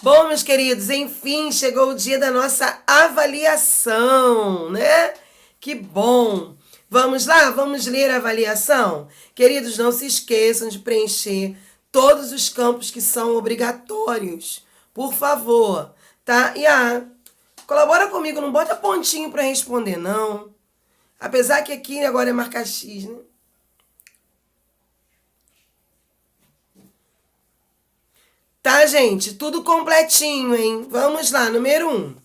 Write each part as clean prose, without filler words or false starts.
Bom, meus queridos, enfim, chegou o dia da nossa avaliação, né? Que bom! Vamos lá, vamos ler a avaliação? Queridos, não se esqueçam de preencher todos os campos que são obrigatórios, por favor, tá? Colabora comigo, não bota pontinho para responder, não. Apesar que aqui agora é marcar X, né? Tá, gente? Tudo completinho, hein? Vamos lá, número 1.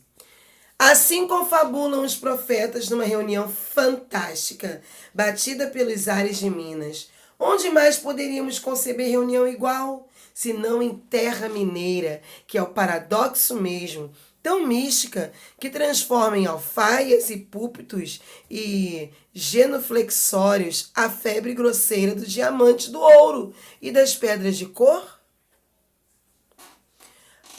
Assim confabulam os profetas numa reunião fantástica, batida pelos ares de Minas. Onde mais poderíamos conceber reunião igual? Se não em terra mineira, que é o paradoxo mesmo, tão mística, que transforma em alfaias e púlpitos e genuflexórios a febre grosseira do diamante, do ouro e das pedras de cor?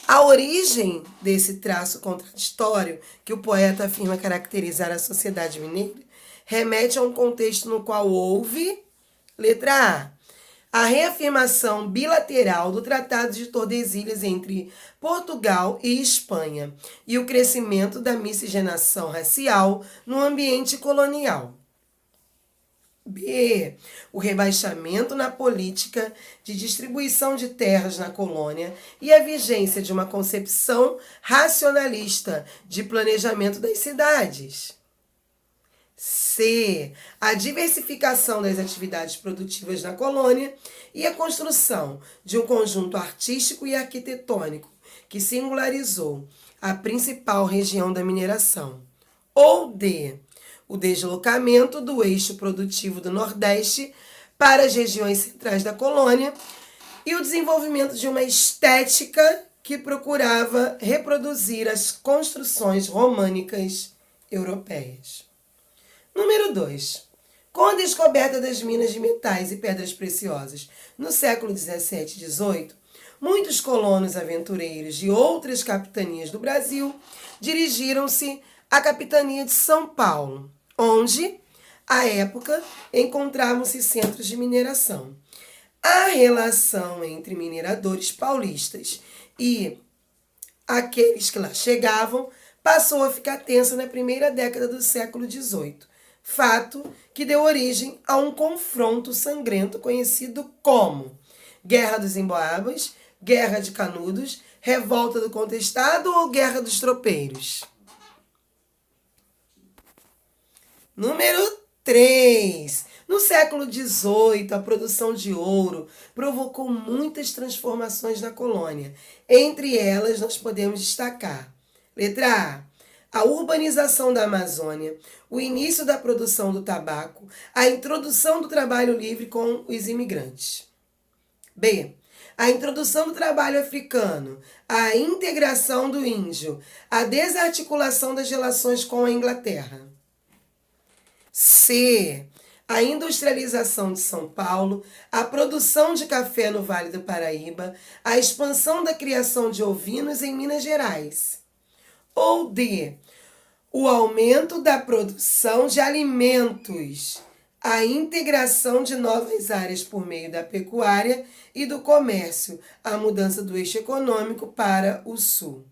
A origem desse traço contraditório que o poeta afirma caracterizar a sociedade mineira remete a um contexto no qual houve, letra A reafirmação bilateral do Tratado de Tordesilhas entre Portugal e Espanha e o crescimento da miscigenação racial no ambiente colonial. B. O rebaixamento na política de distribuição de terras na colônia e a vigência de uma concepção racionalista de planejamento das cidades. C. A diversificação das atividades produtivas na colônia e a construção de um conjunto artístico e arquitetônico que singularizou a principal região da mineração. Ou D. O deslocamento do eixo produtivo do Nordeste para as regiões centrais da colônia e o desenvolvimento de uma estética que procurava reproduzir as construções românicas europeias. Número 2. Com a descoberta das minas de metais e pedras preciosas no século 17 e 18, muitos colonos aventureiros de outras capitanias do Brasil dirigiram-se à capitania de São Paulo, onde, à época, encontravam-se centros de mineração. A relação entre mineradores paulistas e aqueles que lá chegavam passou a ficar tensa na primeira década do século XVIII, fato que deu origem a um confronto sangrento conhecido como Guerra dos Emboabas, Guerra de Canudos, Revolta do Contestado ou Guerra dos Tropeiros. Número 3. No século XVIII, a produção de ouro provocou muitas transformações na colônia. Entre elas, nós podemos destacar: letra A urbanização da Amazônia, o início da produção do tabaco, a introdução do trabalho livre com os imigrantes. B. A introdução do trabalho africano, a integração do índio, a desarticulação das relações com a Inglaterra. C. A industrialização de São Paulo, a produção de café no Vale do Paraíba, a expansão da criação de ovinos em Minas Gerais. Ou D. O aumento da produção de alimentos, a integração de novas áreas por meio da pecuária e do comércio, a mudança do eixo econômico para o sul.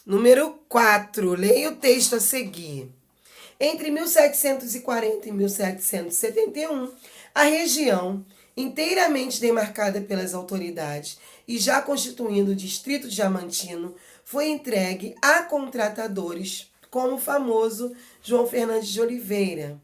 Número 4. Leia o texto a seguir. Entre 1740 e 1771, a região, inteiramente demarcada pelas autoridades e já constituindo o Distrito Diamantino, foi entregue a contratadores, como o famoso João Fernandes de Oliveira.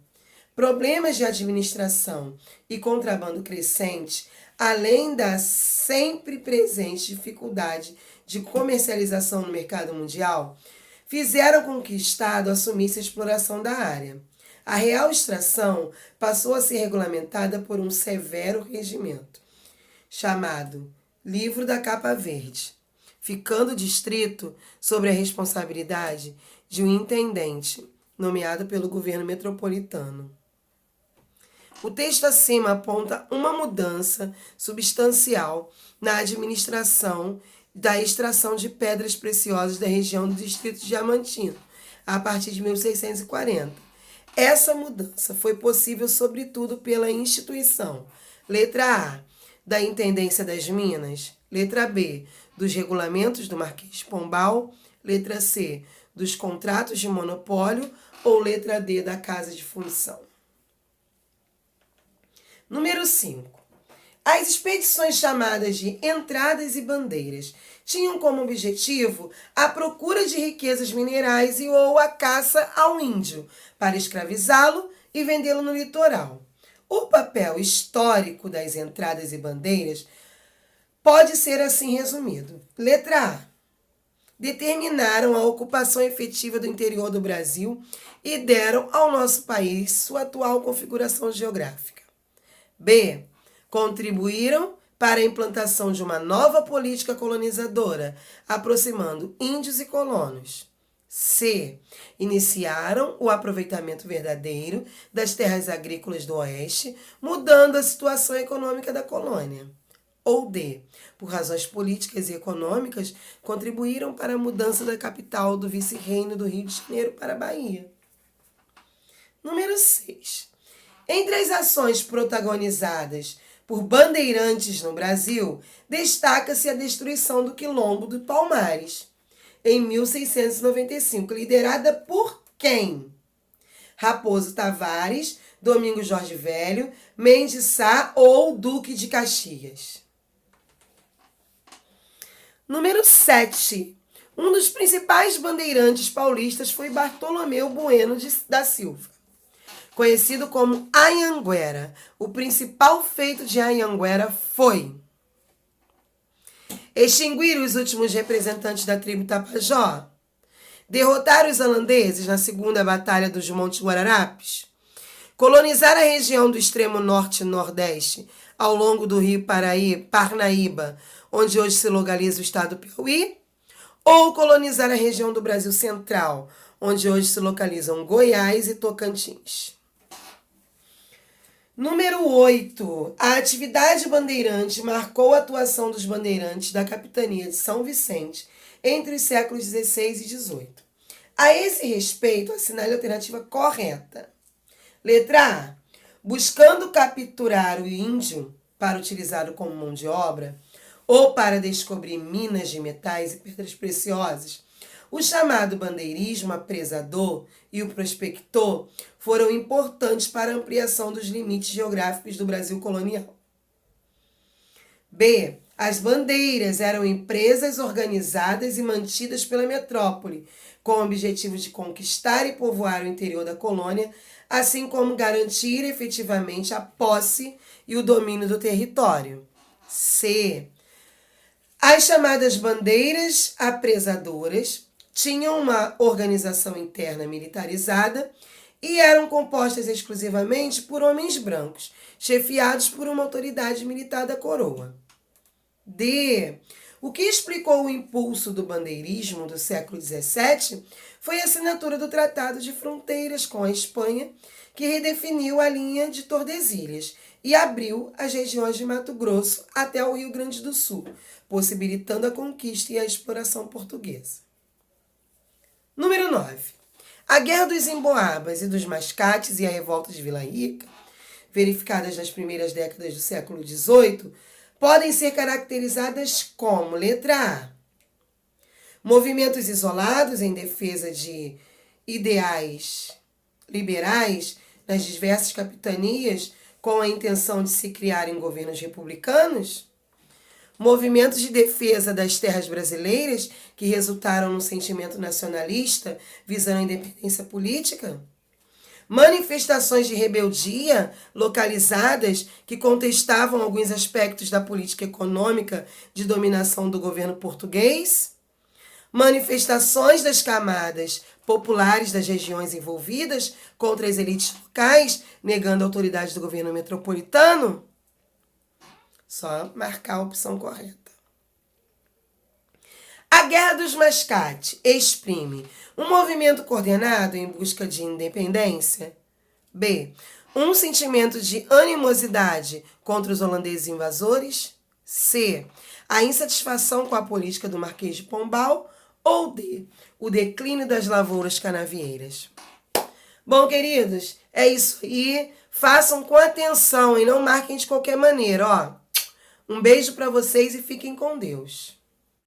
Problemas de administração e contrabando crescente, além da sempre presente dificuldade de comercialização no mercado mundial, fizeram com que o Estado assumisse a exploração da área. A real extração passou a ser regulamentada por um severo regimento, chamado Livro da Capa Verde, ficando o distrito sob a responsabilidade de um intendente, nomeado pelo governo metropolitano. O texto acima aponta uma mudança substancial na administração da extração de pedras preciosas da região do Distrito Diamantino, a partir de 1640. Essa mudança foi possível, sobretudo, pela instituição, letra A, da Intendência das Minas, Letra B, dos regulamentos do Marquês de Pombal. Letra C, dos contratos de monopólio. Ou letra D, da casa de fundição. Número 5. As expedições chamadas de entradas e bandeiras tinham como objetivo a procura de riquezas minerais e ou a caça ao índio, para escravizá-lo e vendê-lo no litoral. O papel histórico das entradas e bandeiras pode ser assim resumido. Letra A. Determinaram a ocupação efetiva do interior do Brasil e deram ao nosso país sua atual configuração geográfica. B. Contribuíram para a implantação de uma nova política colonizadora, aproximando índios e colonos. C. Iniciaram o aproveitamento verdadeiro das terras agrícolas do Oeste, mudando a situação econômica da colônia. Ou D. Por razões políticas e econômicas, contribuíram para a mudança da capital do vice-reino do Rio de Janeiro para a Bahia. Número 6. Entre as ações protagonizadas por bandeirantes no Brasil, destaca-se a destruição do Quilombo do Palmares, em 1695, liderada por quem? Raposo Tavares, Domingos Jorge Velho, Mendes Sá ou Duque de Caxias. Número 7. Um dos principais bandeirantes paulistas foi Bartolomeu Bueno da Silva, conhecido como Anhanguera. O principal feito de Anhanguera foi extinguir os últimos representantes da tribo Tapajó, derrotar os holandeses na Segunda Batalha dos Montes Guararapes, colonizar a região do extremo norte e nordeste ao longo do rio Parnaíba, onde hoje se localiza o estado do Piauí, ou colonizar a região do Brasil Central, onde hoje se localizam Goiás e Tocantins. Número 8. A atividade bandeirante marcou a atuação dos bandeirantes da capitania de São Vicente entre os séculos XVI e XVIII. A esse respeito, assinale a alternativa correta. Letra A. Buscando capturar o índio para utilizá-lo como mão de obra ou para descobrir minas de metais e pedras preciosas, o chamado bandeirismo apresador e o prospector foram importantes para a ampliação dos limites geográficos do Brasil colonial. B. As bandeiras eram empresas organizadas e mantidas pela metrópole, com o objetivo de conquistar e povoar o interior da colônia, assim como garantir efetivamente a posse e o domínio do território. C. As chamadas bandeiras apresadoras tinham uma organização interna militarizada e eram compostas exclusivamente por homens brancos, chefiados por uma autoridade militar da coroa. D. O que explicou o impulso do bandeirismo do século XVII foi a assinatura do Tratado de Fronteiras com a Espanha, que redefiniu a linha de Tordesilhas e abriu as regiões de Mato Grosso até o Rio Grande do Sul, possibilitando a conquista e a exploração portuguesa. Número 9. A Guerra dos Emboabas e dos Mascates e a Revolta de Vila Rica, verificadas nas primeiras décadas do século XVIII, podem ser caracterizadas como, letra A, movimentos isolados em defesa de ideais liberais nas diversas capitanias com a intenção de se criarem governos republicanos, movimentos de defesa das terras brasileiras que resultaram num sentimento nacionalista visando a independência política, manifestações de rebeldia localizadas que contestavam alguns aspectos da política econômica de dominação do governo português, manifestações das camadas populares das regiões envolvidas contra as elites locais, negando a autoridade do governo metropolitano. Só marcar a opção correta. A Guerra dos Mascates exprime um movimento coordenado em busca de independência. B. Um sentimento de animosidade contra os holandeses invasores. C. A insatisfação com a política do Marquês de Pombal. Ou D. O declínio das lavouras canavieiras. Bom, queridos, é isso aí. Façam com atenção e não marquem de qualquer maneira, ó. Um beijo para vocês e fiquem com Deus.